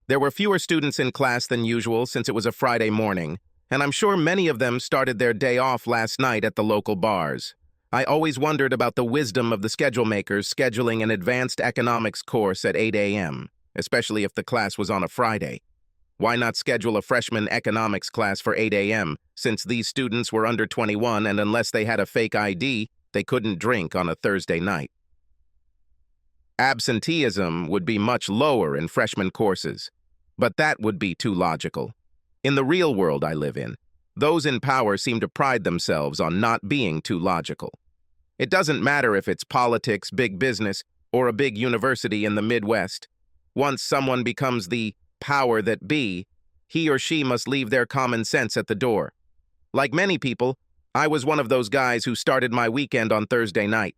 There were fewer students in class than usual since it was a Friday morning, and I'm sure many of them started their day off last night at the local bars. I always wondered about the wisdom of the schedule makers scheduling an advanced economics course at 8 a.m., especially if the class was on a Friday. Why not schedule a freshman economics class for 8 a.m., since these students were under 21 and unless they had a fake ID, they couldn't drink on a Thursday night? Absenteeism would be much lower in freshman courses, but that would be too logical. In the real world I live in, those in power seem to pride themselves on not being too logical. It doesn't matter if it's politics, big business, or a big university in the Midwest. Once someone becomes the power that be, he or she must leave their common sense at the door. Like many people, I was one of those guys who started my weekend on Thursday night.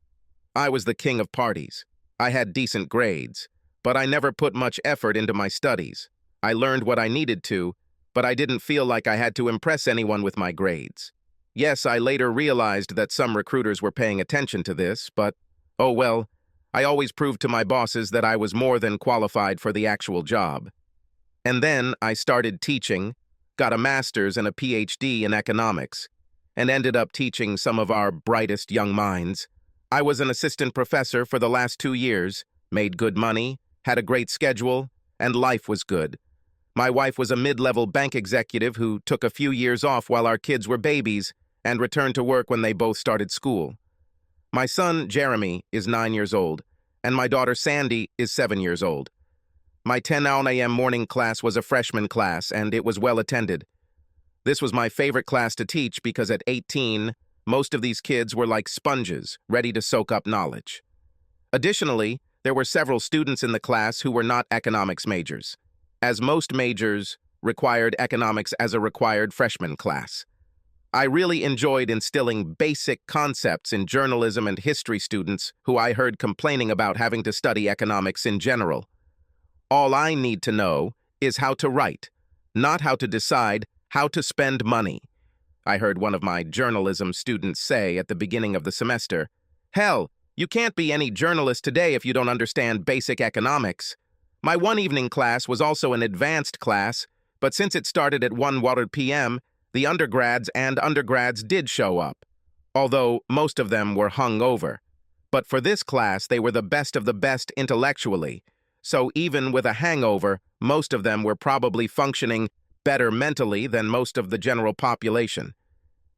I was the king of parties. I had decent grades, but I never put much effort into my studies. I learned what I needed to, but I didn't feel like I had to impress anyone with my grades. Yes, I later realized that some recruiters were paying attention to this, but, oh well, I always proved to my bosses that I was more than qualified for the actual job. And then I started teaching, got a master's and a PhD in economics, and ended up teaching some of our brightest young minds. I was an assistant professor for the last 2 years, made good money, had a great schedule, and life was good. My wife was a mid-level bank executive who took a few years off while our kids were babies and returned to work when they both started school. My son, Jeremy, is 9 years old, and my daughter, Sandy, is 7 years old. My 10 a.m. morning class was a freshman class, and it was well attended. This was my favorite class to teach because at 18, most of these kids were like sponges, ready to soak up knowledge. Additionally, there were several students in the class who were not economics majors, as most majors required economics as a required freshman class. I really enjoyed instilling basic concepts in journalism and history students who I heard complaining about having to study economics in general. All I need to know is how to write, not how to decide how to spend money. I heard one of my journalism students say at the beginning of the semester, "Hell, you can't be any journalist today if you don't understand basic economics." My one evening class was also an advanced class, but since it started at 1 p.m., the undergrads did show up, although most of them were hung over. But for this class, they were the best of the best intellectually, so even with a hangover, most of them were probably functioning better mentally than most of the general population.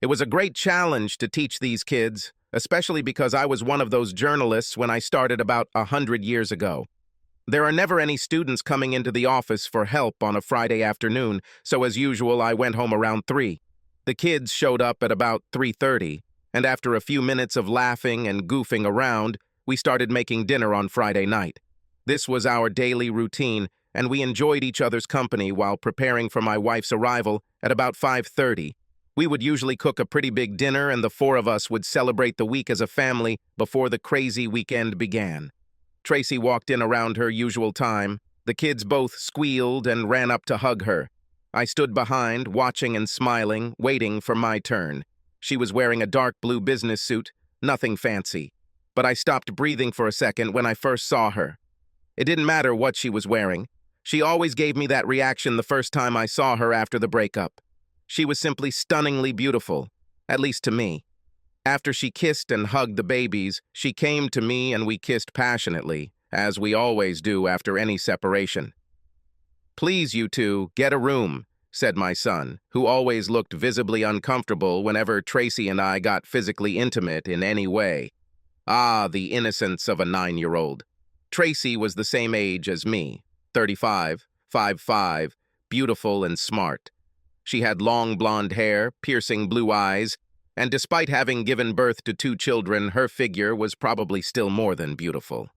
It was a great challenge to teach these kids, especially because I was one of those journalists when I started about 100 years ago. There are never any students coming into the office for help on a Friday afternoon, so as usual, I went home around 3. The kids showed up at about 3:30, and after a few minutes of laughing and goofing around, we started making dinner on Friday night. This was our daily routine, and we enjoyed each other's company while preparing for my wife's arrival at about 5:30. We would usually cook a pretty big dinner, and the 4 of us would celebrate the week as a family before the crazy weekend began. Tracy walked in around her usual time. The kids both squealed and ran up to hug her. I stood behind, watching and smiling, waiting for my turn. She was wearing a dark blue business suit, nothing fancy. But I stopped breathing for a second when I first saw her. It didn't matter what she was wearing. She always gave me that reaction the first time I saw her after the breakup. She was simply stunningly beautiful, at least to me. After she kissed and hugged the babies, she came to me and we kissed passionately, as we always do after any separation. "Please, you two, get a room," said my son, who always looked visibly uncomfortable whenever Tracy and I got physically intimate in any way. Ah, the innocence of a 9-year-old. Tracy was the same age as me, 35, 5'5", beautiful and smart. She had long blonde hair, piercing blue eyes, and despite having given birth to 2 children, her figure was probably still more than beautiful.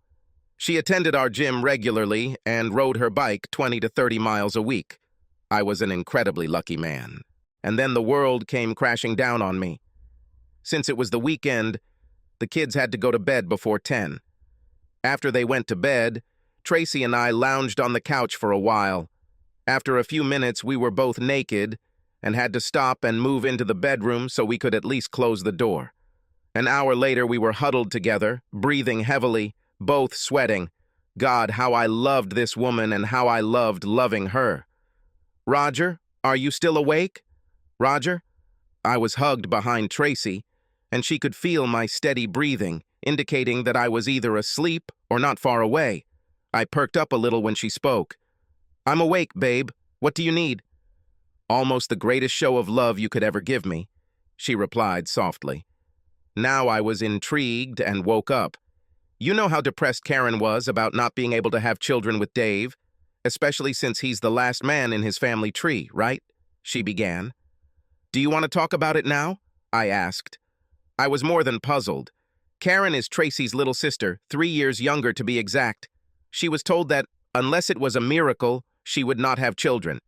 She attended our gym regularly and rode her bike 20 to 30 miles a week. I was an incredibly lucky man. And then the world came crashing down on me. Since it was the weekend, the kids had to go to bed before 10. After they went to bed, Tracy and I lounged on the couch for a while. After a few minutes, we were both naked and had to stop and move into the bedroom so we could at least close the door. An hour later, we were huddled together, breathing heavily, both sweating. God, how I loved this woman and how I loved loving her. Roger, are you still awake? Roger? I was hugged behind Tracy, and she could feel my steady breathing, indicating that I was either asleep or not far away. I perked up a little when she spoke. I'm awake, babe. What do you need? Almost the greatest show of love you could ever give me, she replied softly. Now I was intrigued and woke up. You know how depressed Karen was about not being able to have children with Dave, especially since he's the last man in his family tree, right? She began. Do you want to talk about it now? I asked. I was more than puzzled. Karen is Tracy's little sister, 3 years younger to be exact. She was told that, unless it was a miracle, she would not have children.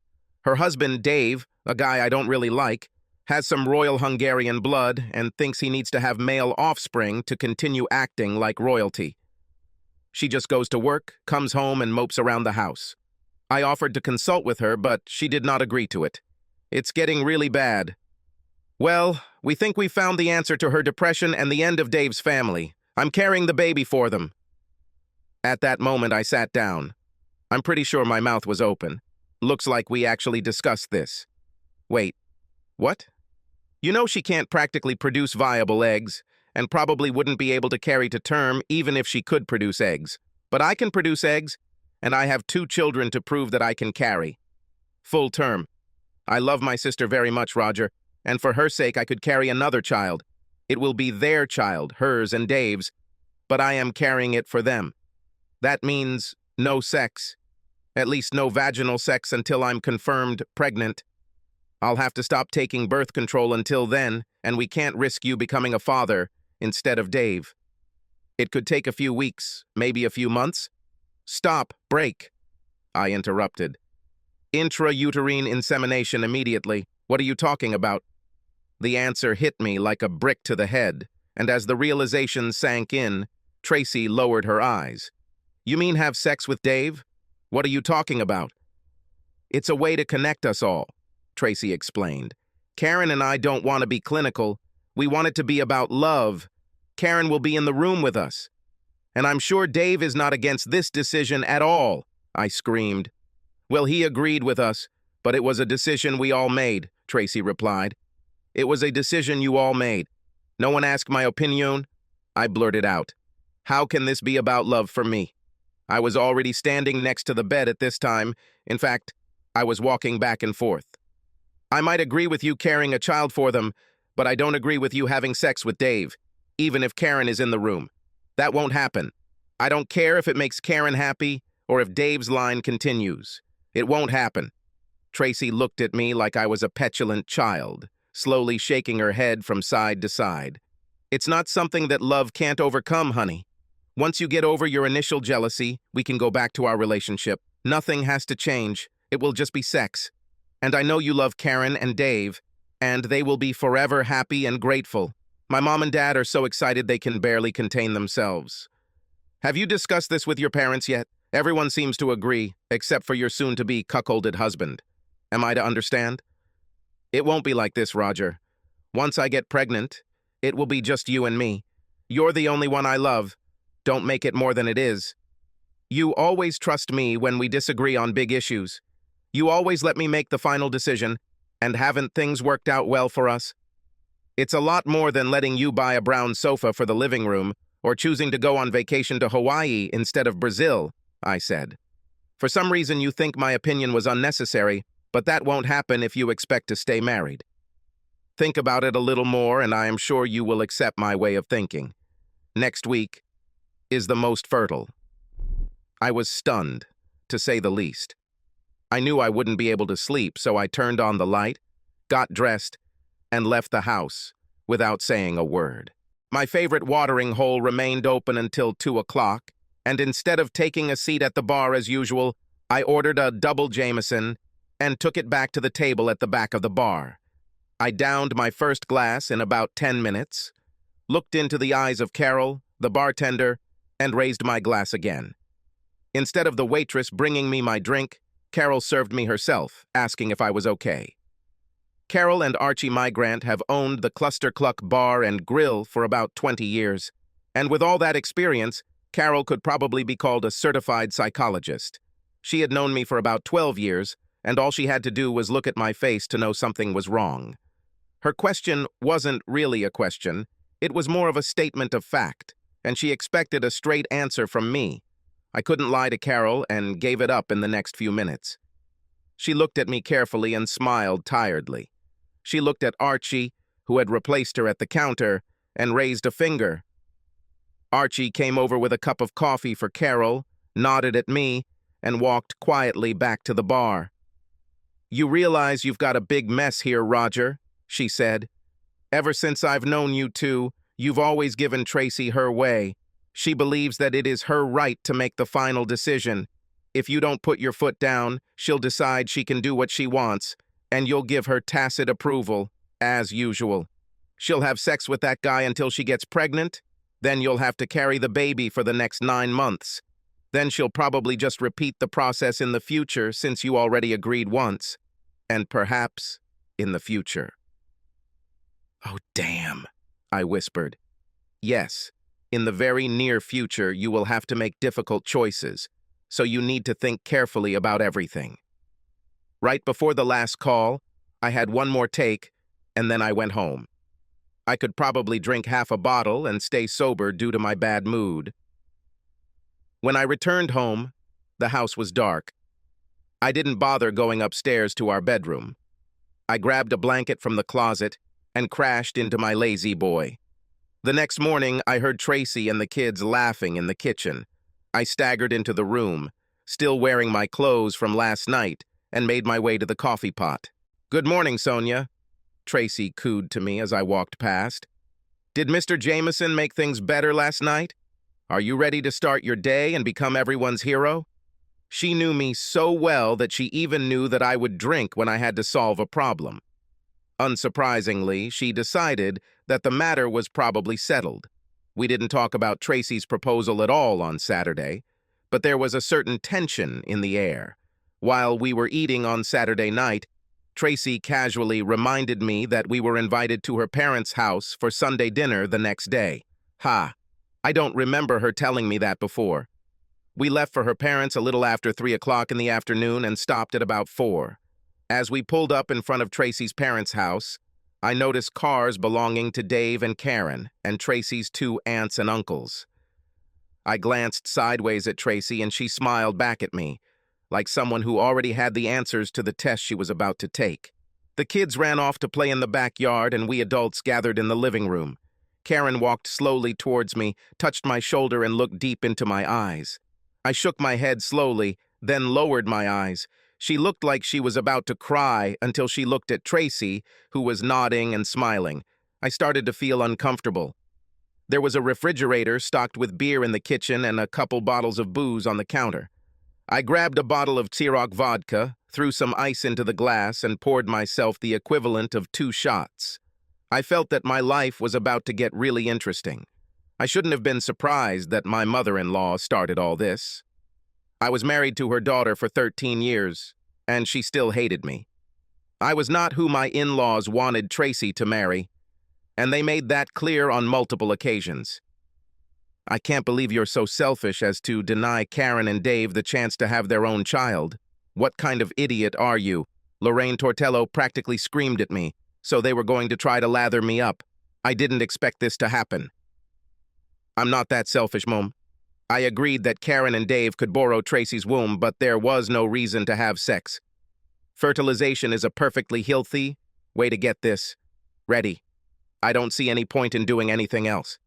Her husband, Dave, a guy I don't really like, has some royal Hungarian blood and thinks he needs to have male offspring to continue acting like royalty. She just goes to work, comes home, and mopes around the house. I offered to consult with her, but she did not agree to it. It's getting really bad. Well, we think we found the answer to her depression and the end of Dave's family. I'm carrying the baby for them. At that moment, I sat down. I'm pretty sure my mouth was open. Looks like we actually discussed this. Wait, what? You know she can't practically produce viable eggs, and probably wouldn't be able to carry to term even if she could produce eggs. But I can produce eggs, and I have 2 children to prove that I can carry. Full term. I love my sister very much, Roger, and for her sake I could carry another child. It will be their child, hers and Dave's, but I am carrying it for them. That means no sex. At least no vaginal sex until I'm confirmed pregnant. I'll have to stop taking birth control until then, and we can't risk you becoming a father instead of Dave. It could take a few weeks, maybe a few months. Stop, break, I interrupted. Intrauterine insemination immediately. What are you talking about? The answer hit me like a brick to the head, and as the realization sank in, Tracy lowered her eyes. You mean have sex with Dave? What are you talking about? It's a way to connect us all, Tracy explained. Karen and I don't want to be clinical. We want it to be about love. Karen will be in the room with us. And I'm sure Dave is not against this decision at all, I screamed. Well, he agreed with us, but it was a decision we all made, Tracy replied. It was a decision you all made. No one asked my opinion. I blurted out. How can this be about love for me? I was already standing next to the bed at this time. In fact, I was walking back and forth. I might agree with you carrying a child for them, but I don't agree with you having sex with Dave, even if Karen is in the room. That won't happen. I don't care if it makes Karen happy or if Dave's line continues. It won't happen. Tracy looked at me like I was a petulant child, slowly shaking her head from side to side. It's not something that love can't overcome, honey. Once you get over your initial jealousy, we can go back to our relationship. Nothing has to change. It will just be sex. And I know you love Karen and Dave, and they will be forever happy and grateful. My mom and dad are so excited they can barely contain themselves. Have you discussed this with your parents yet? Everyone seems to agree, except for your soon-to-be cuckolded husband. Am I to understand? It won't be like this, Roger. Once I get pregnant, it will be just you and me. You're the only one I love. Don't make it more than it is. You always trust me when we disagree on big issues. You always let me make the final decision, and haven't things worked out well for us? It's a lot more than letting you buy a brown sofa for the living room or choosing to go on vacation to Hawaii instead of Brazil, I said. For some reason you think my opinion was unnecessary, but that won't happen if you expect to stay married. Think about it a little more and I am sure you will accept my way of thinking. Next week is the most fertile. I was stunned, to say the least. I knew I wouldn't be able to sleep, so I turned on the light, got dressed, and left the house without saying a word. My favorite watering hole remained open until 2 o'clock, and instead of taking a seat at the bar as usual, I ordered a double Jameson and took it back to the table at the back of the bar. I downed my first glass in about 10 minutes, looked into the eyes of Carol, the bartender, and raised my glass again. Instead of the waitress bringing me my drink, Carol served me herself, asking if I was okay. Carol and Archie Migrant have owned the Cluster Cluck Bar and Grill for about 20 years, and with all that experience, Carol could probably be called a certified psychologist. She had known me for about 12 years, and all she had to do was look at my face to know something was wrong. Her question wasn't really a question, it was more of a statement of fact, and she expected a straight answer from me. I couldn't lie to Carol and gave it up in the next few minutes. She looked at me carefully and smiled tiredly. She looked at Archie, who had replaced her at the counter, and raised a finger. Archie came over with a cup of coffee for Carol, nodded at me, and walked quietly back to the bar. "You realize you've got a big mess here, Roger," she said. "Ever since I've known you two, you've always given Tracy her way. She believes that it is her right to make the final decision. If you don't put your foot down, she'll decide she can do what she wants, and you'll give her tacit approval, as usual. She'll have sex with that guy until she gets pregnant, then you'll have to carry the baby for the next 9 months. Then she'll probably just repeat the process in the future since you already agreed once, and perhaps in the future." "Oh, damn," I whispered. "Yes, in the very near future you will have to make difficult choices, so you need to think carefully about everything." Right before the last call, I had one more take, and then I went home. I could probably drink half a bottle and stay sober due to my bad mood. When I returned home, the house was dark. I didn't bother going upstairs to our bedroom. I grabbed a blanket from the closet and crashed into my lazy boy. The next morning, I heard Tracy and the kids laughing in the kitchen. I staggered into the room, still wearing my clothes from last night, and made my way to the coffee pot. "Good morning, Sonia," Tracy cooed to me as I walked past. "Did Mr. Jameson make things better last night? Are you ready to start your day and become everyone's hero?" She knew me so well that she even knew that I would drink when I had to solve a problem. Unsurprisingly, she decided that the matter was probably settled. We didn't talk about Tracy's proposal at all on Saturday, but there was a certain tension in the air. While we were eating on Saturday night, Tracy casually reminded me that we were invited to her parents' house for Sunday dinner the next day. I don't remember her telling me that before. We left for her parents a little after 3 o'clock in the afternoon and stopped at about 4. As we pulled up in front of Tracy's parents' house, I noticed cars belonging to Dave and Karen and Tracy's 2 aunts and uncles. I glanced sideways at Tracy and she smiled back at me, like someone who already had the answers to the test she was about to take. The kids ran off to play in the backyard and we adults gathered in the living room. Karen walked slowly towards me, touched my shoulder and looked deep into my eyes. I shook my head slowly, then lowered my eyes. She looked like she was about to cry until she looked at Tracy, who was nodding and smiling. I started to feel uncomfortable. There was a refrigerator stocked with beer in the kitchen and a couple bottles of booze on the counter. I grabbed a bottle of Ciroc vodka, threw some ice into the glass, and poured myself the equivalent of 2 shots. I felt that my life was about to get really interesting. I shouldn't have been surprised that my mother-in-law started all this. I was married to her daughter for 13 years, and she still hated me. I was not who my in-laws wanted Tracy to marry, and they made that clear on multiple occasions. "I can't believe you're so selfish as to deny Karen and Dave the chance to have their own child. What kind of idiot are you?" Lorraine Tortello practically screamed at me, so they were going to try to lather me up. I didn't expect this to happen. "I'm not that selfish, Mom. I agreed that Karen and Dave could borrow Tracy's womb, but there was no reason to have sex. Fertilization is a perfectly healthy way to get this ready. I don't see any point in doing anything else.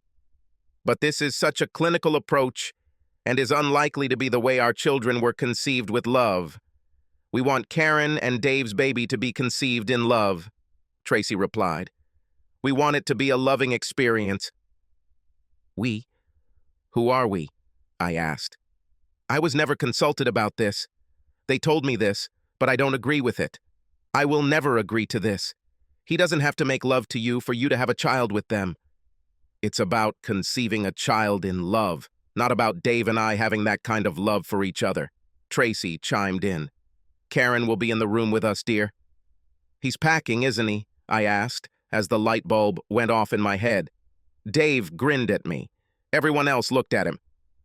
But this is such a clinical approach and is unlikely to be the way our children were conceived with love. We want Karen and Dave's baby to be conceived in love," Tracy replied. "We want it to be a loving experience." "We? Who are we?" I asked. "I was never consulted about this. They told me this, but I don't agree with it. I will never agree to this. He doesn't have to make love to you for you to have a child with them. It's about conceiving a child in love, not about Dave and I having that kind of love for each other," Tracy chimed in. "Karen will be in the room with us, dear." "He's packing, isn't he?" I asked, as the light bulb went off in my head. Dave grinned at me. Everyone else looked at him.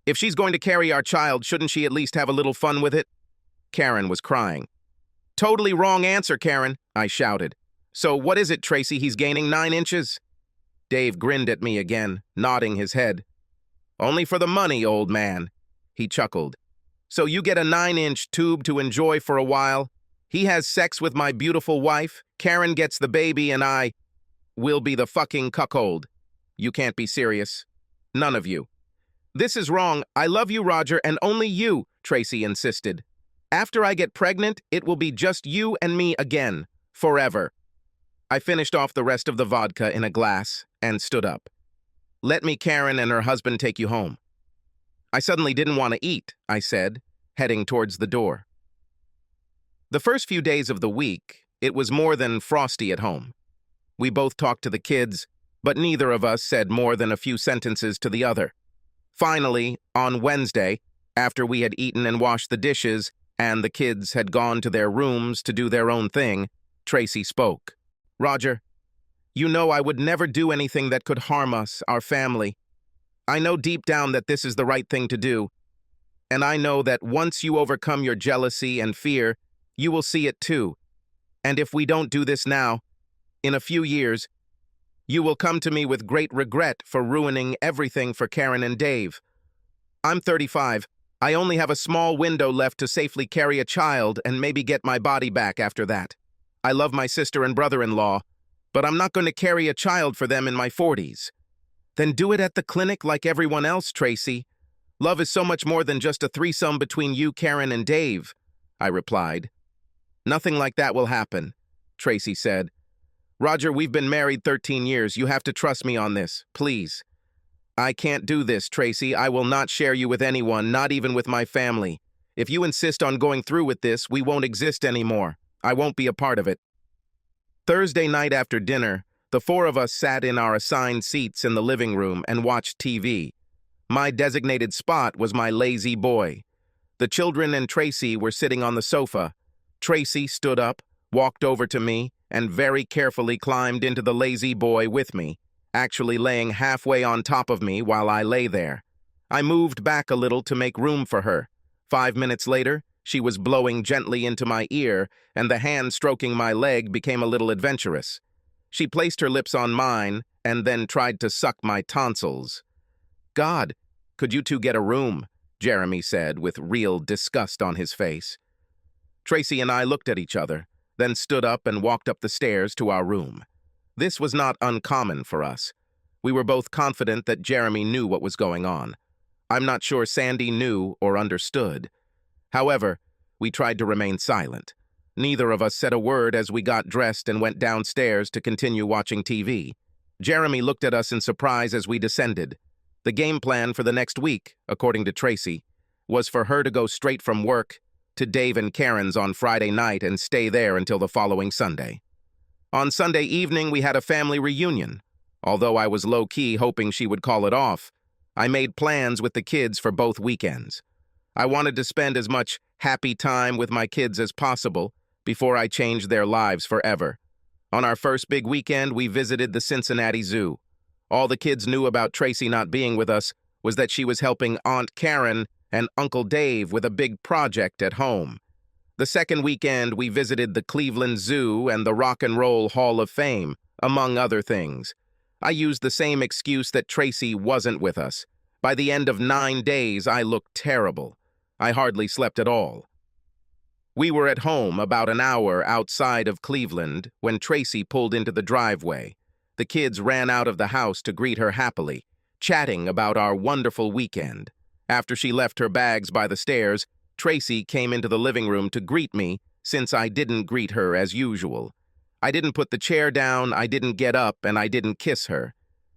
If she's going to carry our child, shouldn't she at least have a little fun with it? Karen was crying. Totally wrong answer, Karen, I shouted. So what is it, Tracy? He's gaining 9 inches? Dave grinned at me again, nodding his head. Only for the money, old man. He chuckled. So you get a 9-inch tube to enjoy for a while? He has sex with my beautiful wife, Karen gets the baby, and I will be the fucking cuckold. You can't be serious. None of you. This is wrong. I love you, Roger, and only you, Tracy insisted. After I get pregnant, it will be just you and me again, forever. I finished off the rest of the vodka in a glass and stood up. Let me, Karen, and her husband take you home. I suddenly didn't want to eat, I said, heading towards the door. The first few days of the week, it was more than frosty at home. We both talked to the kids, but neither of us said more than a few sentences to the other. Finally, on Wednesday, after we had eaten and washed the dishes, and the kids had gone to their rooms to do their own thing, Tracy spoke. Roger, you know I would never do anything that could harm us, our family. I know deep down that this is the right thing to do, and I know that once you overcome your jealousy and fear, you will see it too. And if we don't do this now, in a few years, you will come to me with great regret for ruining everything for Karen and Dave. I'm 35. I only have a small window left to safely carry a child and maybe get my body back after that. I love my sister and brother-in-law, but I'm not going to carry a child for them in my 40s. Then do it at the clinic like everyone else, Tracy. Love is so much more than just a threesome between you, Karen, and Dave, I replied. Nothing like that will happen, Tracy said. Roger, we've been married 13 years. You have to trust me on this, please. I can't do this, Tracy. I will not share you with anyone, not even with my family. If you insist on going through with this, we won't exist anymore. I won't be a part of it. Thursday night after dinner, the 4 of us sat in our assigned seats in the living room and watched TV. My designated spot was my lazy boy. The children and Tracy were sitting on the sofa. Tracy stood up, walked over to me, and very carefully climbed into the lazy boy with me, actually laying halfway on top of me while I lay there. I moved back a little to make room for her. 5 minutes later, she was blowing gently into my ear, and the hand stroking my leg became a little adventurous. She placed her lips on mine and then tried to suck my tonsils. God, could you two get a room? Jeremy said with real disgust on his face. Tracy and I looked at each other, then stood up and walked up the stairs to our room. This was not uncommon for us. We were both confident that Jeremy knew what was going on. I'm not sure Sandy knew or understood. However, we tried to remain silent. Neither of us said a word as we got dressed and went downstairs to continue watching TV. Jeremy looked at us in surprise as we descended. The game plan for the next week, according to Tracy, was for her to go straight from work to Dave and Karen's on Friday night and stay there until the following Sunday. On Sunday evening, we had a family reunion. Although I was low-key hoping she would call it off, I made plans with the kids for both weekends. I wanted to spend as much happy time with my kids as possible before I changed their lives forever. On our first big weekend, we visited the Cincinnati Zoo. All the kids knew about Tracy not being with us was that she was helping Aunt Karen and Uncle Dave with a big project at home. The second weekend, we visited the Cleveland Zoo and the Rock and Roll Hall of Fame, among other things. I used the same excuse that Tracy wasn't with us. By the end of 9 days, I looked terrible. I hardly slept at all. We were at home about an hour outside of Cleveland when Tracy pulled into the driveway. The kids ran out of the house to greet her happily, chatting about our wonderful weekend. After she left her bags by the stairs, Tracy came into the living room to greet me since I didn't greet her as usual. I didn't put the chair down, I didn't get up, and I didn't kiss her.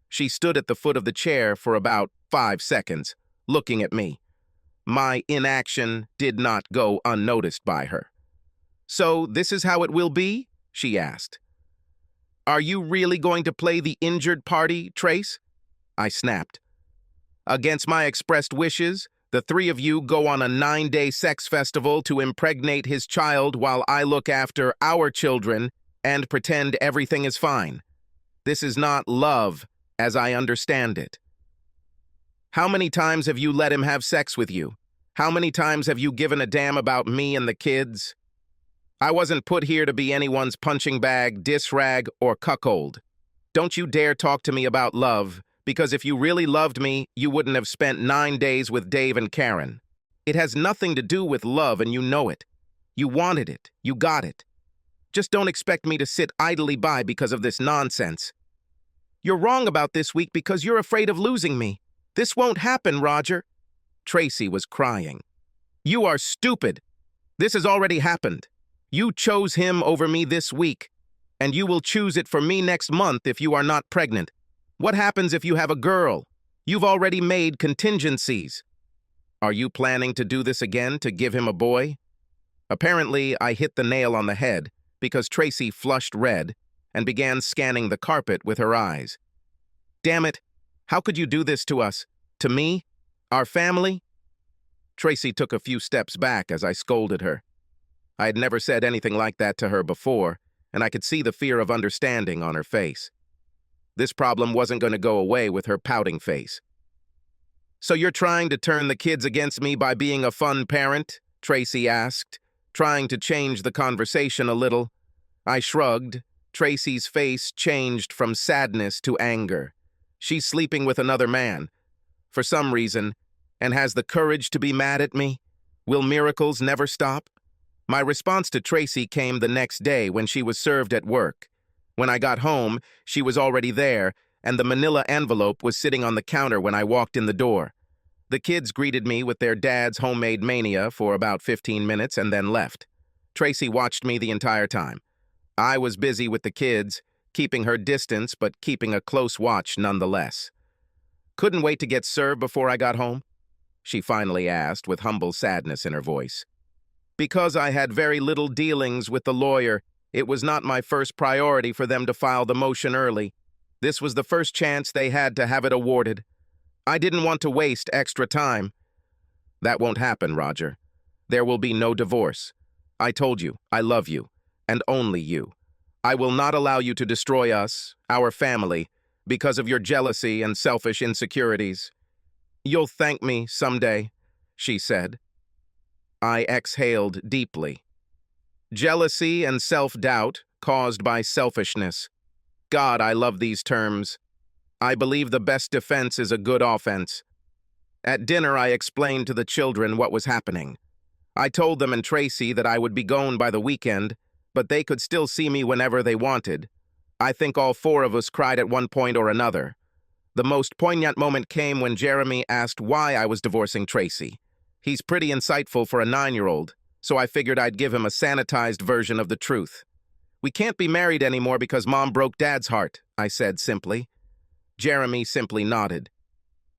She stood at the foot of the chair for about 5 seconds, looking at me. My inaction did not go unnoticed by her. "So this is how it will be?" she asked. "Are you really going to play the injured party, Trace?" I snapped. "Against my expressed wishes, the 3 of you go on a 9-day sex festival to impregnate his child while I look after our children and pretend everything is fine. This is not love, as I understand it." How many times have you let him have sex with you? How many times have you given a damn about me and the kids? I wasn't put here to be anyone's punching bag, diss rag, or cuckold. Don't you dare talk to me about love, because if you really loved me, you wouldn't have spent 9 days with Dave and Karen. It has nothing to do with love, and you know it. You wanted it. You got it. Just don't expect me to sit idly by because of this nonsense. You're wrong about this week because you're afraid of losing me. This won't happen, Roger. Tracy was crying. You are stupid. This has already happened. You chose him over me this week, and you will choose it for me next month if you are not pregnant. What happens if you have a girl? You've already made contingencies. Are you planning to do this again to give him a boy? Apparently, I hit the nail on the head because Tracy flushed red and began scanning the carpet with her eyes. Damn it, how could you do this to us? To me? Our family? Tracy took a few steps back as I scolded her. I had never said anything like that to her before, and I could see the fear of understanding on her face. This problem wasn't going to go away with her pouting face. So you're trying to turn the kids against me by being a fun parent? Tracy asked, trying to change the conversation a little. I shrugged. Tracy's face changed from sadness to anger. She's sleeping with another man, for some reason, and has the courage to be mad at me? Will miracles never stop? My response to Tracy came the next day when she was served at work. When I got home, she was already there, and the manila envelope was sitting on the counter when I walked in the door. The kids greeted me with their dad's homemade mania for about 15 minutes and then left. Tracy watched me the entire time. I was busy with the kids, keeping her distance but keeping a close watch nonetheless. Couldn't wait to get served before I got home? She finally asked with humble sadness in her voice. Because I had very little dealings with the lawyer, it was not my first priority for them to file the motion early. This was the first chance they had to have it awarded. I didn't want to waste extra time. That won't happen, Roger. There will be no divorce. I told you, I love you, and only you. I will not allow you to destroy us, our family, because of your jealousy and selfish insecurities. You'll thank me someday, she said. I exhaled deeply. Jealousy and self-doubt caused by selfishness. God, I love these terms. I believe the best defense is a good offense. At dinner, I explained to the children what was happening. I told them and Tracy that I would be gone by the weekend, but they could still see me whenever they wanted. I think all 4 of us cried at one point or another. The most poignant moment came when Jeremy asked why I was divorcing Tracy. He's pretty insightful for a 9-year-old, so I figured I'd give him a sanitized version of the truth. We can't be married anymore because Mom broke Dad's heart, I said simply. Jeremy simply nodded.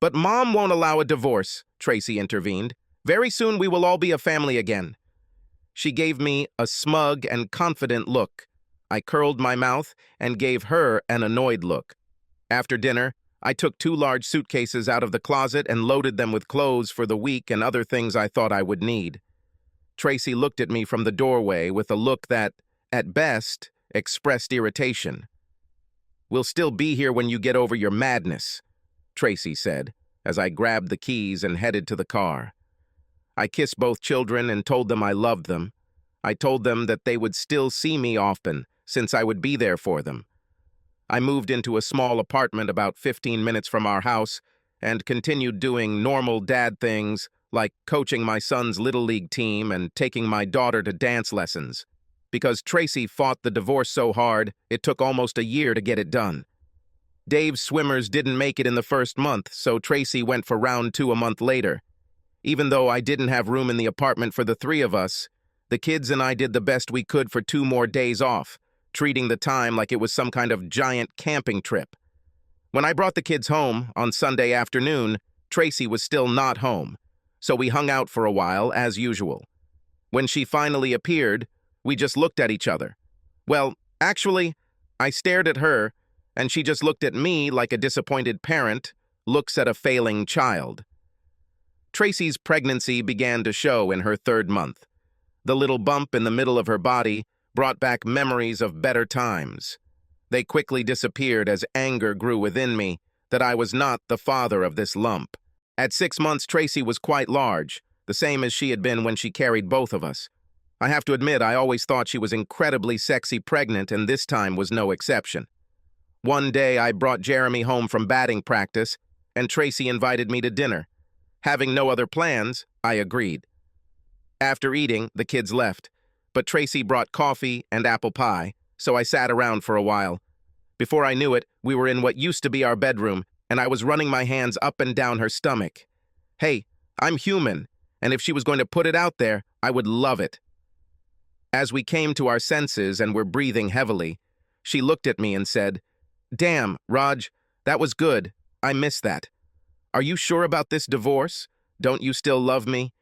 But Mom won't allow a divorce, Tracy intervened. Very soon we will all be a family again. She gave me a smug and confident look. I curled my mouth and gave her an annoyed look. After dinner, I took 2 large suitcases out of the closet and loaded them with clothes for the week and other things I thought I would need. Tracy looked at me from the doorway with a look that, at best, expressed irritation. We'll still be here when you get over your madness, Tracy said, as I grabbed the keys and headed to the car. I kissed both children and told them I loved them. I told them that they would still see me often, since I would be there for them. I moved into a small apartment about 15 minutes from our house and continued doing normal dad things like coaching my son's Little League team and taking my daughter to dance lessons. Because Tracy fought the divorce so hard, it took almost a year to get it done. Dave's swimmers didn't make it in the first month, so Tracy went for round 2 a month later. Even though I didn't have room in the apartment for the 3 of us, the kids and I did the best we could for 2 more days off, treating the time like it was some kind of giant camping trip. When I brought the kids home on Sunday afternoon, Tracy was still not home, so we hung out for a while as usual. When she finally appeared, we just looked at each other. Well, actually, I stared at her, and she just looked at me like a disappointed parent looks at a failing child. Tracy's pregnancy began to show in her 3rd month. The little bump in the middle of her body brought back memories of better times. They quickly disappeared as anger grew within me that I was not the father of this lump. At 6 months, Tracy was quite large, the same as she had been when she carried both of us. I have to admit, I always thought she was incredibly sexy pregnant, and this time was no exception. One day, I brought Jeremy home from batting practice, and Tracy invited me to dinner. Having no other plans, I agreed. After eating, the kids left, but Tracy brought coffee and apple pie, so I sat around for a while. Before I knew it, we were in what used to be our bedroom, and I was running my hands up and down her stomach. Hey, I'm human, and if she was going to put it out there, I would love it. As we came to our senses and were breathing heavily, she looked at me and said, "Damn, Raj, that was good. I miss that. Are you sure about this divorce? Don't you still love me?"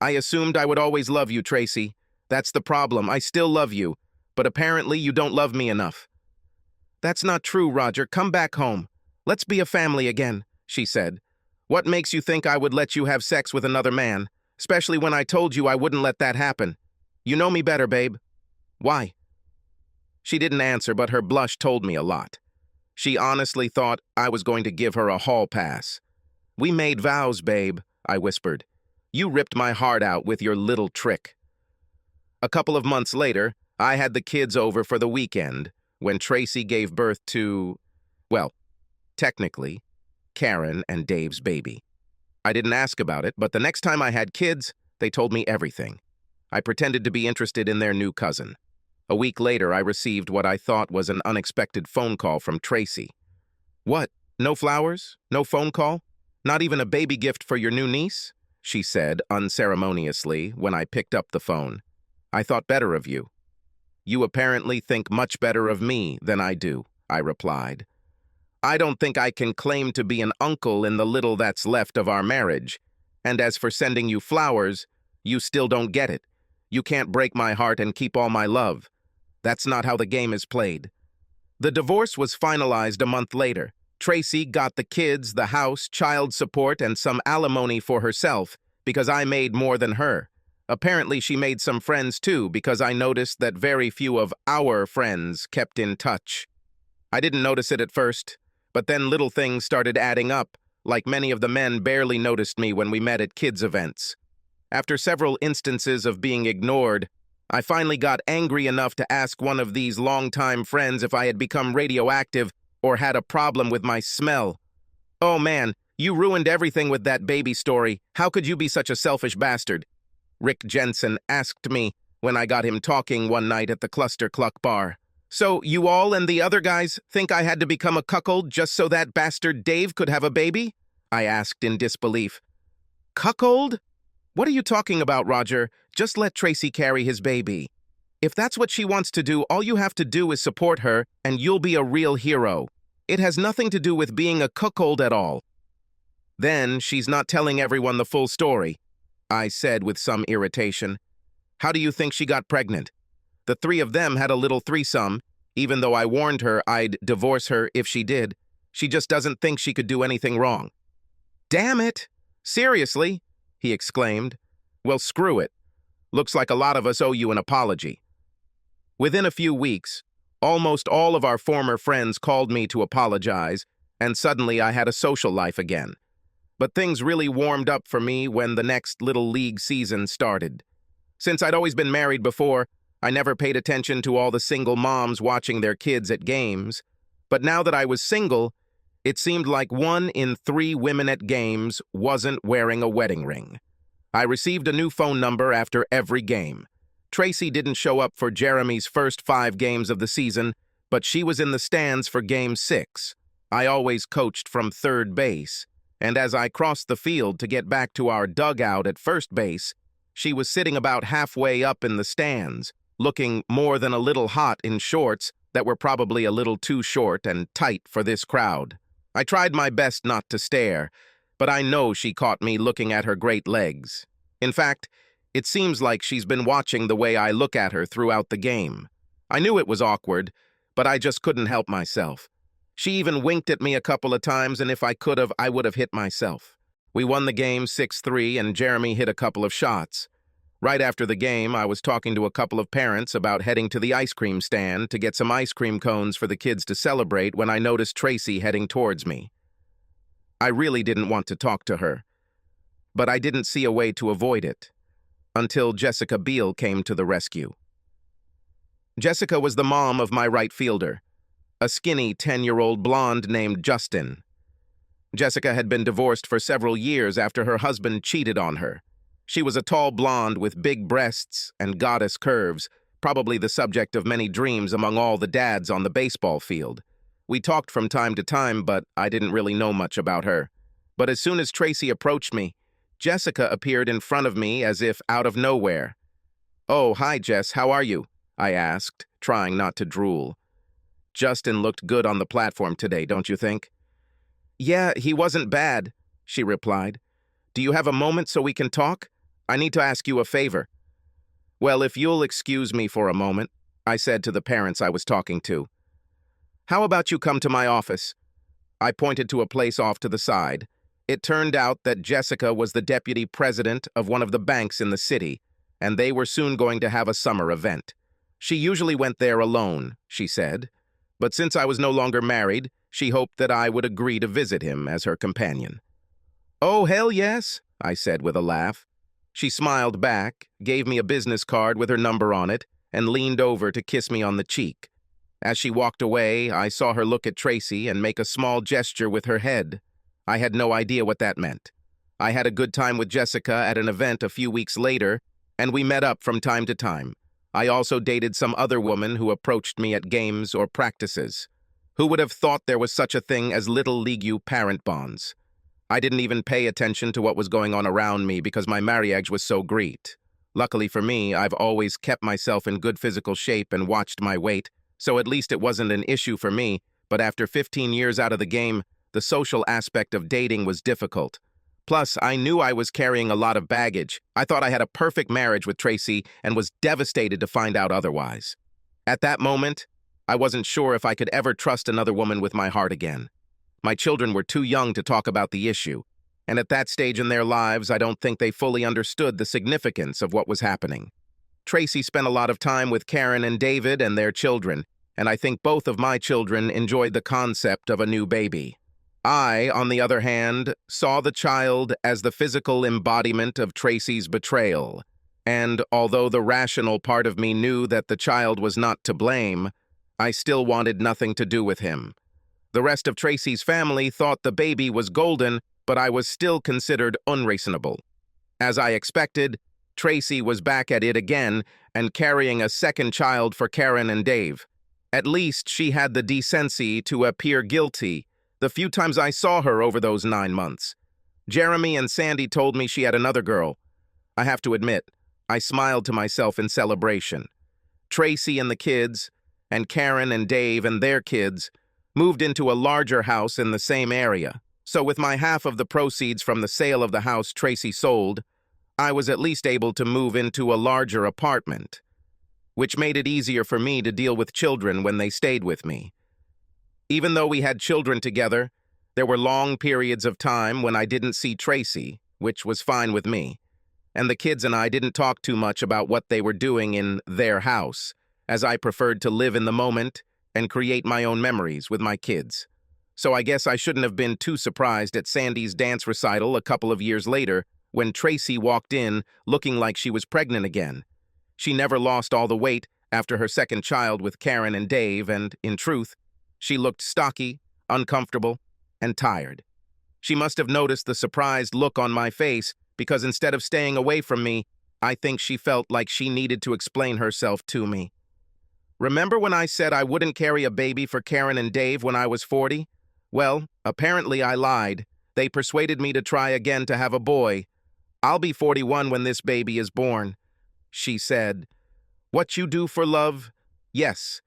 I assumed I would always love you, Tracy. That's the problem. I still love you, but apparently you don't love me enough. That's not true, Roger. Come back home. Let's be a family again, she said. What makes you think I would let you have sex with another man, especially when I told you I wouldn't let that happen? You know me better, babe. Why? She didn't answer, but her blush told me a lot. She honestly thought I was going to give her a hall pass. We made vows, babe, I whispered. You ripped my heart out with your little trick. A couple of months later, I had the kids over for the weekend when Tracy gave birth to, well, technically, Karen and Dave's baby. I didn't ask about it, but the next time I had kids, they told me everything. I pretended to be interested in their new cousin. A week later, I received what I thought was an unexpected phone call from Tracy. What? No flowers? No phone call? Not even a baby gift for your new niece? She said unceremoniously when I picked up the phone. I thought better of you. You apparently think much better of me than I do, I replied. I don't think I can claim to be an uncle in the little that's left of our marriage. And as for sending you flowers, you still don't get it. You can't break my heart and keep all my love. That's not how the game is played. The divorce was finalized a month later. Tracy got the kids, the house, child support, and some alimony for herself because I made more than her. Apparently, she made some friends too because I noticed that very few of our friends kept in touch. I didn't notice it at first, but then little things started adding up, like many of the men barely noticed me when we met at kids' events. After several instances of being ignored, I finally got angry enough to ask one of these longtime friends if I had become radioactive or had a problem with my smell. Oh man, you ruined everything with that baby story. How could you be such a selfish bastard? Rick Jensen asked me when I got him talking one night at the Cluster Cluck bar. So you all and the other guys think I had to become a cuckold just so that bastard Dave could have a baby? I asked in disbelief. Cuckold? What are you talking about, Roger? Just let Tracy carry his baby. If that's what she wants to do, all you have to do is support her, and you'll be a real hero. It has nothing to do with being a cuckold at all. Then she's not telling everyone the full story, I said with some irritation. How do you think she got pregnant? The three of them had a little threesome, even though I warned her I'd divorce her if she did. She just doesn't think she could do anything wrong. Damn it! Seriously? He exclaimed. Well, screw it. Looks like a lot of us owe you an apology. Within a few weeks, almost all of our former friends called me to apologize, and suddenly I had a social life again. But things really warmed up for me when the next Little League season started. Since I'd always been married before, I never paid attention to all the single moms watching their kids at games. But now that I was single, it seemed like 1 in 3 women at games wasn't wearing a wedding ring. I received a new phone number after every game. Tracy didn't show up for Jeremy's first 5 games of the season, but she was in the stands for Game 6. I always coached from third base, and as I crossed the field to get back to our dugout at first base, she was sitting about halfway up in the stands, looking more than a little hot in shorts that were probably a little too short and tight for this crowd. I tried my best not to stare, but I know she caught me looking at her great legs. In fact, it seems like she's been watching the way I look at her throughout the game. I knew it was awkward, but I just couldn't help myself. She even winked at me a couple of times, and if I could have, I would have hit myself. We won the game 6-3, and Jeremy hit a couple of shots. Right after the game, I was talking to a couple of parents about heading to the ice cream stand to get some ice cream cones for the kids to celebrate when I noticed Tracy heading towards me. I really didn't want to talk to her, but I didn't see a way to avoid it until Jessica Biel came to the rescue. Jessica was the mom of my right fielder, a skinny 10-year-old blonde named Justin. Jessica had been divorced for several years after her husband cheated on her. She was a tall blonde with big breasts and goddess curves, probably the subject of many dreams among all the dads on the baseball field. We talked from time to time, but I didn't really know much about her. But as soon as Tracy approached me, Jessica appeared in front of me as if out of nowhere. "Oh, hi, Jess, how are you?" I asked, trying not to drool. "Justin looked good on the platform today, don't you think?" "Yeah, he wasn't bad," she replied. "Do you have a moment so we can talk? I need to ask you a favor." "Well, if you'll excuse me for a moment," I said to the parents I was talking to. "How about you come to my office?" I pointed to a place off to the side. It turned out that Jessica was the deputy president of one of the banks in the city, and they were soon going to have a summer event. She usually went there alone, she said, but since I was no longer married, she hoped that I would agree to visit him as her companion. "Oh, hell yes," I said with a laugh. She smiled back, gave me a business card with her number on it, and leaned over to kiss me on the cheek. As she walked away, I saw her look at Tracy and make a small gesture with her head. I had no idea what that meant. I had a good time with Jessica at an event a few weeks later, and we met up from time to time. I also dated some other woman who approached me at games or practices. Who would have thought there was such a thing as little league parent bonds? I didn't even pay attention to what was going on around me because my marriage was so great. Luckily for me, I've always kept myself in good physical shape and watched my weight, so at least it wasn't an issue for me, but after 15 years out of the game, the social aspect of dating was difficult. Plus, I knew I was carrying a lot of baggage. I thought I had a perfect marriage with Tracy and was devastated to find out otherwise. At that moment, I wasn't sure if I could ever trust another woman with my heart again. My children were too young to talk about the issue, and at that stage in their lives, I don't think they fully understood the significance of what was happening. Tracy spent a lot of time with Karen and David and their children, and I think both of my children enjoyed the concept of a new baby. I, on the other hand, saw the child as the physical embodiment of Tracy's betrayal, and although the rational part of me knew that the child was not to blame, I still wanted nothing to do with him. The rest of Tracy's family thought the baby was golden, but I was still considered unreasonable. As I expected, Tracy was back at it again and carrying a second child for Karen and Dave. At least she had the decency to appear guilty the few times I saw her over those 9 months. Jeremy and Sandy told me she had another girl. I have to admit, I smiled to myself in celebration. Tracy and the kids, and Karen and Dave and their kids, moved into a larger house in the same area. So with my half of the proceeds from the sale of the house Tracy sold, I was at least able to move into a larger apartment, which made it easier for me to deal with children when they stayed with me. Even though we had children together, there were long periods of time when I didn't see Tracy, which was fine with me, and the kids and I didn't talk too much about what they were doing in their house, as I preferred to live in the moment and create my own memories with my kids. So I guess I shouldn't have been too surprised at Sandy's dance recital a couple of years later when Tracy walked in looking like she was pregnant again. She never lost all the weight after her second child with Karen and Dave, and, in truth, she looked stocky, uncomfortable, and tired. She must have noticed the surprised look on my face because instead of staying away from me, I think she felt like she needed to explain herself to me. Remember when I said I wouldn't carry a baby for Karen and Dave when I was 40? Well, apparently I lied. They persuaded me to try again to have a boy. "I'll be 41 when this baby is born," she said. "What you do for love?" "Yes,"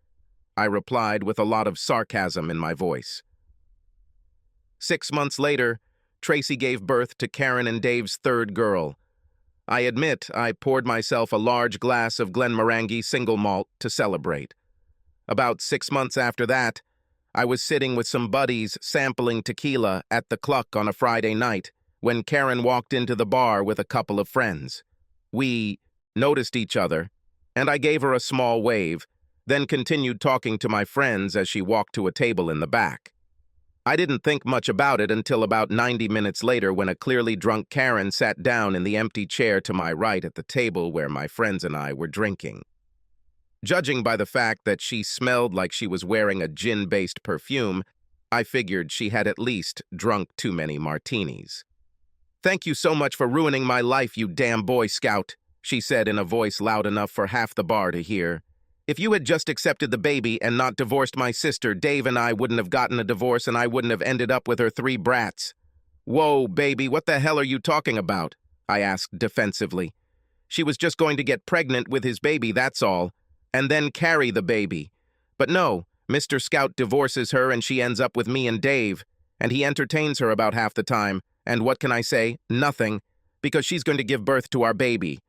I replied with a lot of sarcasm in my voice. 6 months later, Tracy gave birth to Karen and Dave's third girl. I admit I poured myself a large glass of Glenmorangie single malt to celebrate. About 6 months after that, I was sitting with some buddies sampling tequila at the Cluck on a Friday night when Karen walked into the bar with a couple of friends. We noticed each other, and I gave her a small wave, then continued talking to my friends as she walked to a table in the back. I didn't think much about it until about 90 minutes later when a clearly drunk Karen sat down in the empty chair to my right at the table where my friends and I were drinking. Judging by the fact that she smelled like she was wearing a gin-based perfume, I figured she had at least drunk too many martinis. "Thank you so much for ruining my life, you damn Boy Scout," she said in a voice loud enough for half the bar to hear. "If you had just accepted the baby and not divorced my sister, Dave and I wouldn't have gotten a divorce and I wouldn't have ended up with her 3 brats." "Whoa, baby, what the hell are you talking about?" I asked defensively. "She was just going to get pregnant with his baby, that's all, and then carry the baby. But no, Mr. Scout divorces her and she ends up with me and Dave, and he entertains her about half the time, and what can I say? Nothing, because she's going to give birth to our baby.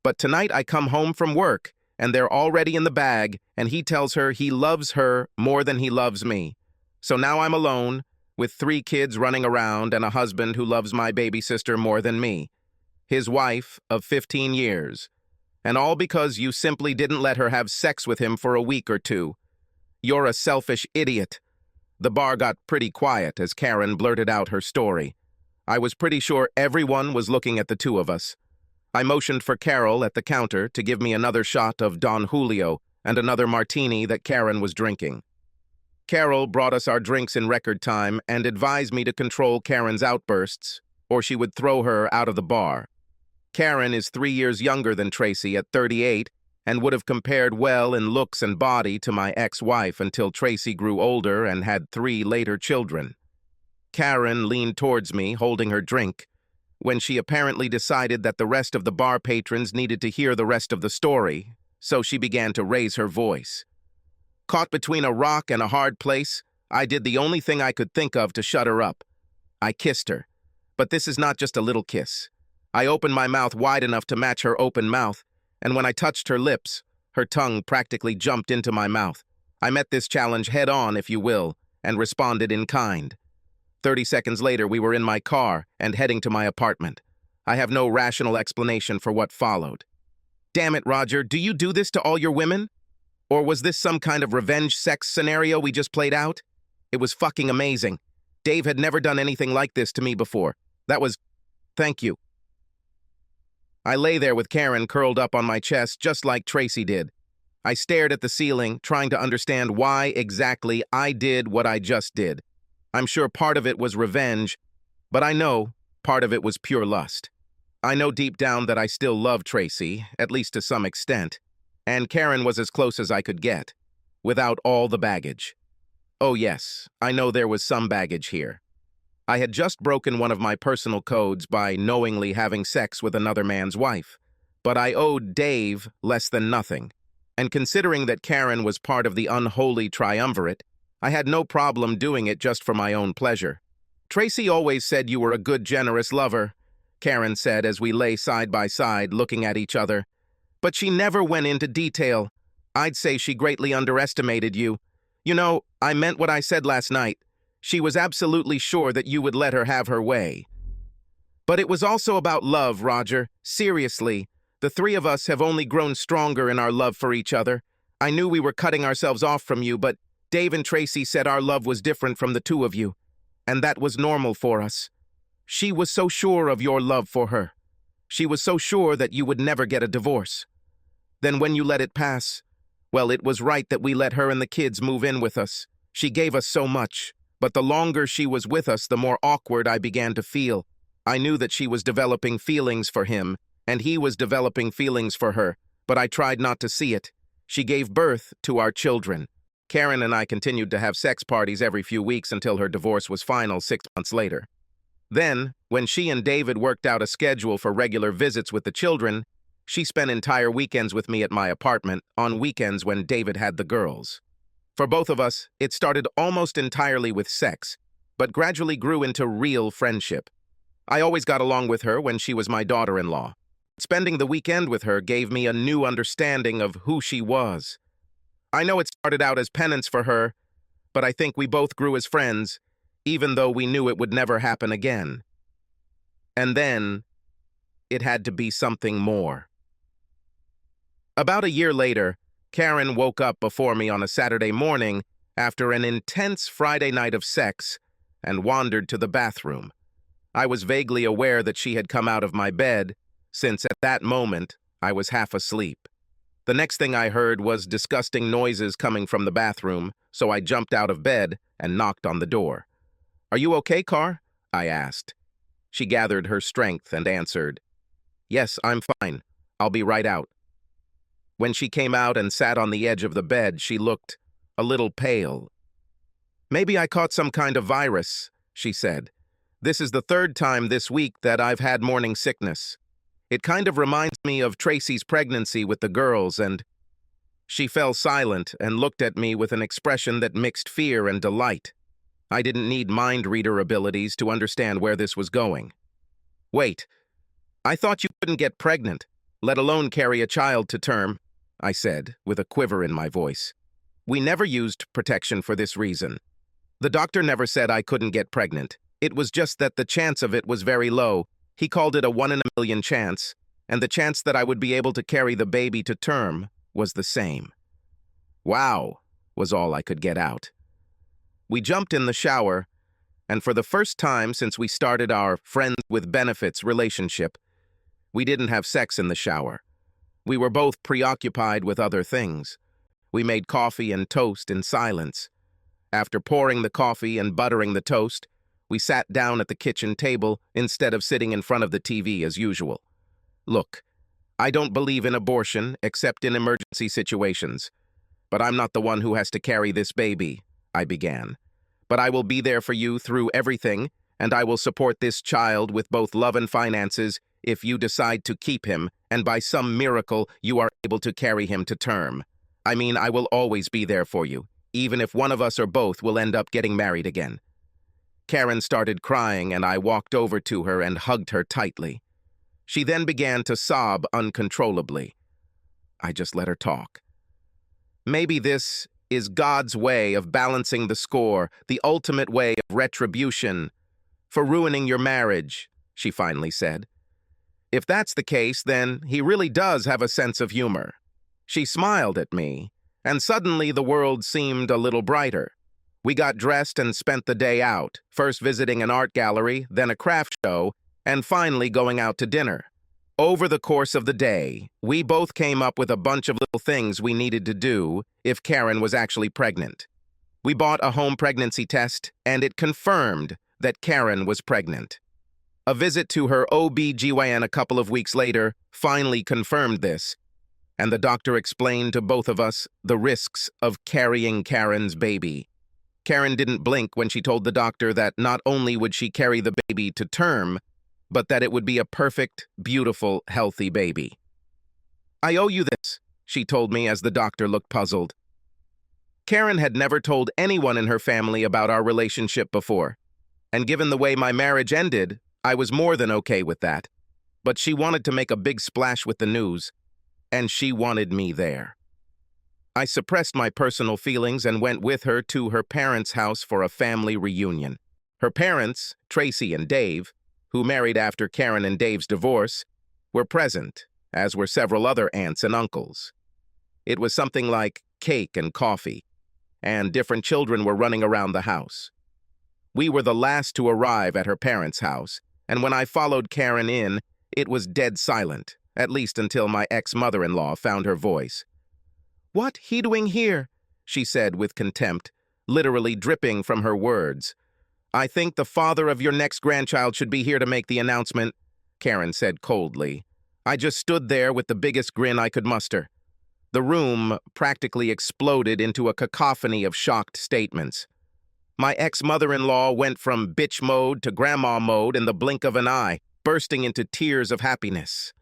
But tonight I come home from work, and they're already in the bag, and he tells her he loves her more than he loves me. So now I'm alone, with 3 kids running around and a husband who loves my baby sister more than me. His wife of 15 years. And all because you simply didn't let her have sex with him for a week or 2. You're a selfish idiot." The bar got pretty quiet as Karen blurted out her story. I was pretty sure everyone was looking at the 2 of us. I motioned for Carol at the counter to give me another shot of Don Julio and another martini that Karen was drinking. Carol brought us our drinks in record time and advised me to control Karen's outbursts, or she would throw her out of the bar. Karen is 3 years younger than Tracy at 38 and would have compared well in looks and body to my ex-wife until Tracy grew older and had 3 later children. Karen leaned towards me, holding her drink, when she apparently decided that the rest of the bar patrons needed to hear the rest of the story, so she began to raise her voice. Caught between a rock and a hard place, I did the only thing I could think of to shut her up. I kissed her. But this is not just a little kiss. I opened my mouth wide enough to match her open mouth, and when I touched her lips, her tongue practically jumped into my mouth. I met this challenge head-on, if you will, and responded in kind. 30 seconds later, we were in my car and heading to my apartment. I have no rational explanation for what followed. Damn it, Roger, do you do this to all your women? Or was this some kind of revenge sex scenario we just played out? It was fucking amazing. Dave had never done anything like this to me before. That was... Thank you. I lay there with Karen curled up on my chest just like Tracy did. I stared at the ceiling, trying to understand why exactly I did what I just did. I'm sure part of it was revenge, but I know part of it was pure lust. I know deep down that I still love Tracy, at least to some extent, and Karen was as close as I could get, without all the baggage. Oh yes, I know there was some baggage here. I had just broken one of my personal codes by knowingly having sex with another man's wife, but I owed Dave less than nothing, and considering that Karen was part of the unholy triumvirate, I had no problem doing it just for my own pleasure. "Tracy always said you were a good, generous lover," Karen said as we lay side by side looking at each other. "But she never went into detail. I'd say she greatly underestimated you. You know, I meant what I said last night. She was absolutely sure that you would let her have her way. But it was also about love, Roger. Seriously, the 3 of us have only grown stronger in our love for each other. I knew we were cutting ourselves off from you, but Dave and Tracy said our love was different from the 2 of you, and that was normal for us. She was so sure of your love for her. She was so sure that you would never get a divorce. Then when you let it pass, well, it was right that we let her and the kids move in with us. She gave us so much, but the longer she was with us, the more awkward I began to feel. I knew that she was developing feelings for him, and he was developing feelings for her, but I tried not to see it. She gave birth to our children. Karen and I continued to have sex parties every few weeks until her divorce was final 6 months later. Then, when she and David worked out a schedule for regular visits with the children, she spent entire weekends with me at my apartment, on weekends when David had the girls. For both of us, it started almost entirely with sex, but gradually grew into real friendship. I always got along with her when she was my daughter-in-law. Spending the weekend with her gave me a new understanding of who she was. I know it started out as penance for her, but I think we both grew as friends, even though we knew it would never happen again. And then, it had to be something more. About a year later, Karen woke up before me on a Saturday morning after an intense Friday night of sex and wandered to the bathroom. I was vaguely aware that she had come out of my bed, since at that moment I was half asleep. The next thing I heard was disgusting noises coming from the bathroom, so I jumped out of bed and knocked on the door. "Are you okay, Car?" I asked. She gathered her strength and answered, "Yes, I'm fine. I'll be right out." When she came out and sat on the edge of the bed, she looked a little pale. "Maybe I caught some kind of virus," she said. "This is the third time this week that I've had morning sickness. It kind of reminds me of Tracy's pregnancy with the girls, and—" She fell silent and looked at me with an expression that mixed fear and delight. I didn't need mind reader abilities to understand where this was going. "Wait, I thought you couldn't get pregnant, let alone carry a child to term," I said, with a quiver in my voice. "We never used protection for this reason. The doctor never said I couldn't get pregnant. It was just that the chance of it was very low. He called it a 1 in a million chance, and the chance that I would be able to carry the baby to term was the same." "Wow," was all I could get out. We jumped in the shower, and for the first time since we started our friends with benefits relationship, we didn't have sex in the shower. We were both preoccupied with other things. We made coffee and toast in silence. After pouring the coffee and buttering the toast, we sat down at the kitchen table instead of sitting in front of the TV as usual. "Look, I don't believe in abortion except in emergency situations, but I'm not the one who has to carry this baby," I began. "But I will be there for you through everything, and I will support this child with both love and finances if you decide to keep him, and by some miracle you are able to carry him to term. I mean, I will always be there for you, even if one of us or both will end up getting married again." Karen started crying, and I walked over to her and hugged her tightly. She then began to sob uncontrollably. I just let her talk. "Maybe this is God's way of balancing the score, the ultimate way of retribution for ruining your marriage," she finally said. "If that's the case, then he really does have a sense of humor." She smiled at me, and suddenly the world seemed a little brighter. We got dressed and spent the day out, first visiting an art gallery, then a craft show, and finally going out to dinner. Over the course of the day, we both came up with a bunch of little things we needed to do if Karen was actually pregnant. We bought a home pregnancy test, and it confirmed that Karen was pregnant. A visit to her OB-GYN a couple of weeks later finally confirmed this, and the doctor explained to both of us the risks of carrying Karen's baby. Karen didn't blink when she told the doctor that not only would she carry the baby to term, but that it would be a perfect, beautiful, healthy baby. "I owe you this," she told me as the doctor looked puzzled. Karen had never told anyone in her family about our relationship before, and given the way my marriage ended, I was more than okay with that. But she wanted to make a big splash with the news, and she wanted me there. I suppressed my personal feelings and went with her to her parents' house for a family reunion. Her parents, Tracy and Dave, who married after Karen and Dave's divorce, were present, as were several other aunts and uncles. It was something like cake and coffee, and different children were running around the house. We were the last to arrive at her parents' house, and when I followed Karen in, it was dead silent, at least until my ex-mother-in-law found her voice. "What he doing here?" she said with contempt, literally dripping from her words. "I think the father of your next grandchild should be here to make the announcement," Karen said coldly. I just stood there with the biggest grin I could muster. The room practically exploded into a cacophony of shocked statements. My ex-mother-in-law went from bitch mode to grandma mode in the blink of an eye, bursting into tears of happiness.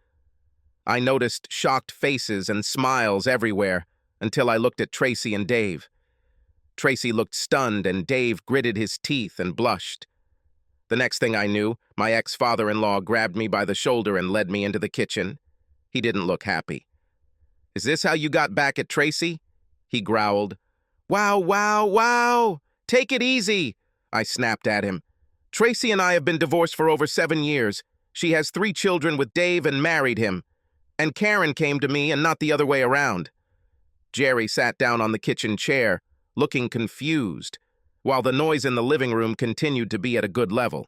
I noticed shocked faces and smiles everywhere until I looked at Tracy and Dave. Tracy looked stunned, and Dave gritted his teeth and blushed. The next thing I knew, my ex-father-in-law grabbed me by the shoulder and led me into the kitchen. He didn't look happy. "Is this how you got back at Tracy?" he growled. "Wow, wow, wow! Take it easy!" I snapped at him. "Tracy and I have been divorced for over 7 years. She has 3 children with Dave and married him. And Karen came to me and not the other way around." Jerry sat down on the kitchen chair, looking confused. while the noise in the living room continued to be at a good level.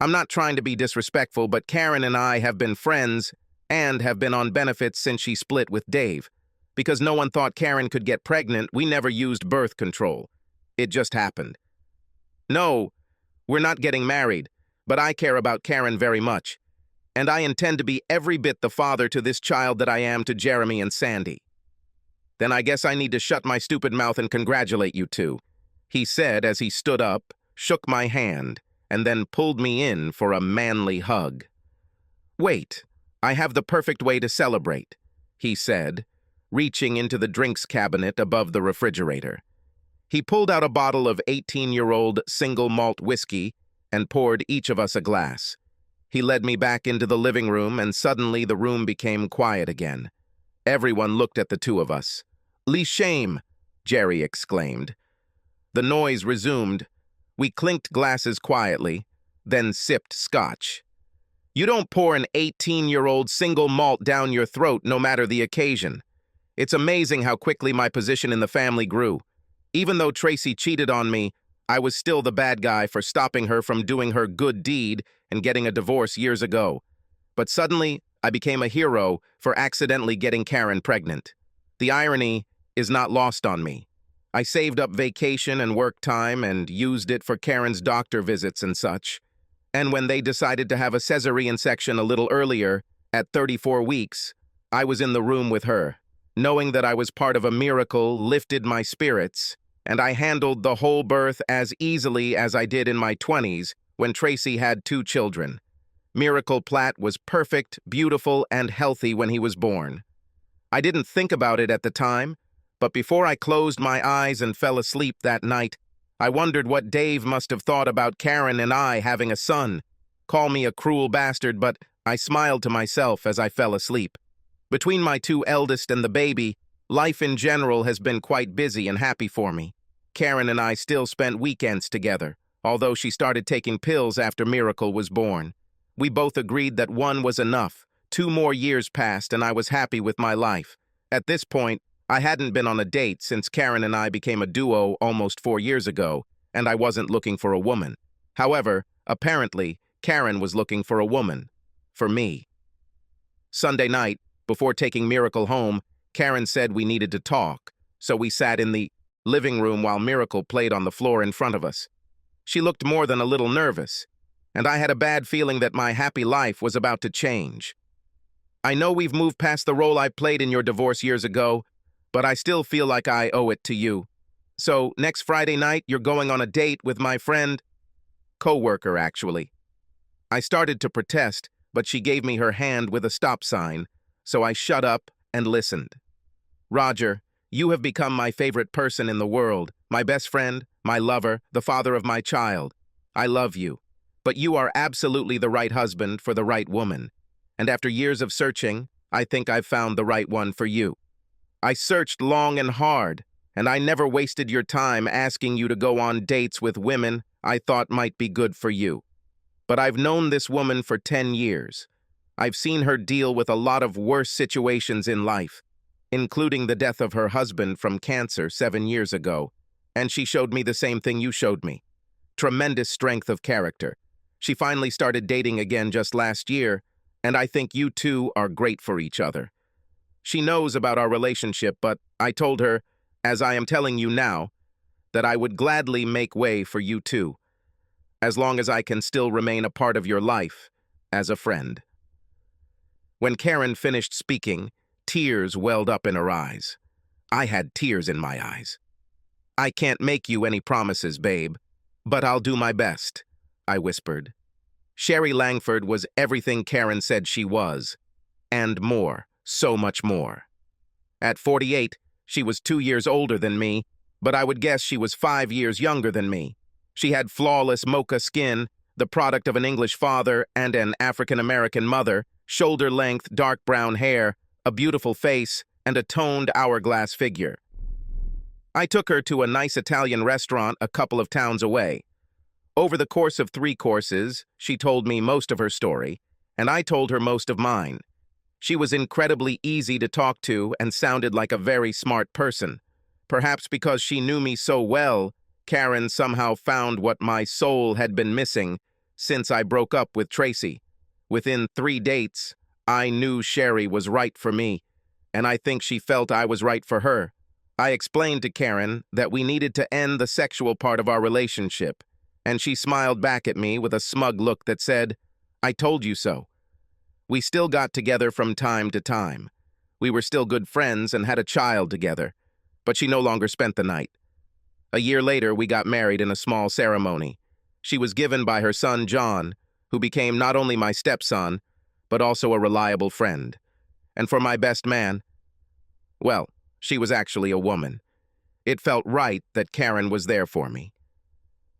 I'm not trying to be disrespectful, but Karen and I have been friends and have been on benefits since she split with Dave. Because no one thought Karen could get pregnant, we never used birth control. It just happened. No, we're not getting married, but I care about Karen very much, and I intend to be every bit the father to this child that I am to Jeremy and Sandy. Then I guess I need to shut my stupid mouth and congratulate you two, he said as he stood up, shook my hand, and then pulled me in for a manly hug. Wait, I have the perfect way to celebrate, he said, reaching into the drinks cabinet above the refrigerator. He pulled out a bottle of 18-year-old single malt whiskey and poured each of us a glass. He led me back into the living room, and suddenly the room became quiet again. Everyone looked at the two of us. "Lee shame," Jerry exclaimed. The noise resumed. We clinked glasses quietly, then sipped scotch. You don't pour an 18-year-old single malt down your throat no matter the occasion. It's amazing how quickly my position in the family grew. Even though Tracy cheated on me, I was still the bad guy for stopping her from doing her good deed and getting a divorce years ago. But suddenly, I became a hero for accidentally getting Karen pregnant. The irony is not lost on me. I saved up vacation and work time and used it for Karen's doctor visits and such. And when they decided to have a cesarean section a little earlier, at 34 weeks, I was in the room with her. Knowing that I was part of a miracle lifted my spirits, and I handled the whole birth as easily as I did in my 20s when Tracy had 2 children. Miracle Platt was perfect, beautiful, and healthy when he was born. I didn't think about it at the time, but before I closed my eyes and fell asleep that night, I wondered what Dave must have thought about Karen and I having a son. Call me a cruel bastard, but I smiled to myself as I fell asleep. Between my 2 eldest and the baby, life in general has been quite busy and happy for me. Karen and I still spent weekends together, although she started taking pills after Miracle was born. We both agreed that 1 was enough. 2 more years passed and I was happy with my life. At this point, I hadn't been on a date since Karen and I became a duo almost 4 years ago, and I wasn't looking for a woman. However, apparently, Karen was looking for a woman. For me. Sunday night, before taking Miracle home, Karen said we needed to talk, so we sat in the living room while Miracle played on the floor in front of us. She looked more than a little nervous, and I had a bad feeling that my happy life was about to change. I know we've moved past the role I played in your divorce years ago, but I still feel like I owe it to you. So, next Friday night, you're going on a date with my friend, co-worker, actually. I started to protest, but she gave me her hand with a stop sign, so I shut up and listened. Roger, you have become my favorite person in the world, my best friend, my lover, the father of my child. I love you, but you are absolutely the right husband for the right woman. And after years of searching, I think I've found the right one for you. I searched long and hard, and I never wasted your time asking you to go on dates with women I thought might be good for you. But I've known this woman for 10 years. I've seen her deal with a lot of worse situations in life, including the death of her husband from cancer 7 years ago, and she showed me the same thing you showed me. Tremendous strength of character. She finally started dating again just last year, and I think you two are great for each other. She knows about our relationship, but I told her, as I am telling you now, that I would gladly make way for you two, as long as I can still remain a part of your life as a friend. When Karen finished speaking, tears welled up in her eyes. I had tears in my eyes. I can't make you any promises, babe, but I'll do my best, I whispered. Sherry Langford was everything Karen said she was, and more, so much more. At 48, she was 2 years older than me, but I would guess she was 5 years younger than me. She had flawless mocha skin, the product of an English father and an African-American mother, shoulder-length dark brown hair, a beautiful face, and a toned hourglass figure. I took her to a nice Italian restaurant a couple of towns away. Over the course of 3 courses, she told me most of her story, and I told her most of mine. She was incredibly easy to talk to and sounded like a very smart person. Perhaps because she knew me so well, Karen somehow found what my soul had been missing since I broke up with Tracy. Within 3 dates, I knew Sherry was right for me, and I think she felt I was right for her. I explained to Karen that we needed to end the sexual part of our relationship, and she smiled back at me with a smug look that said, "I told you so." We still got together from time to time. We were still good friends and had a child together, but she no longer spent the night. A year later, we got married in a small ceremony. She was given by her son, John, who became not only my stepson, but also a reliable friend. And for my best man, well, she was actually a woman. It felt right that Karen was there for me.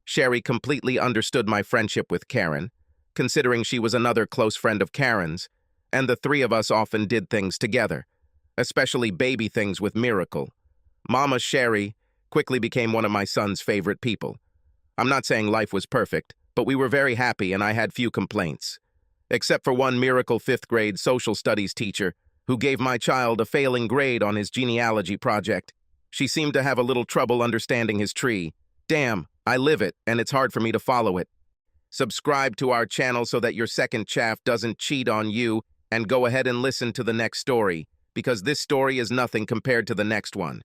Sherry completely understood my friendship with Karen, considering she was another close friend of Karen's, and the three of us often did things together, especially baby things with Miracle. Mama Sherry quickly became one of my son's favorite people. I'm not saying life was perfect, but we were very happy and I had few complaints. Except for one Miracle 5th grade social studies teacher who gave my child a failing grade on his genealogy project. She seemed to have a little trouble understanding his tree. Damn, I live it, and it's hard for me to follow it. Subscribe to our channel so that your second chaff doesn't cheat on you, and go ahead and listen to the next story, because this story is nothing compared to the next one.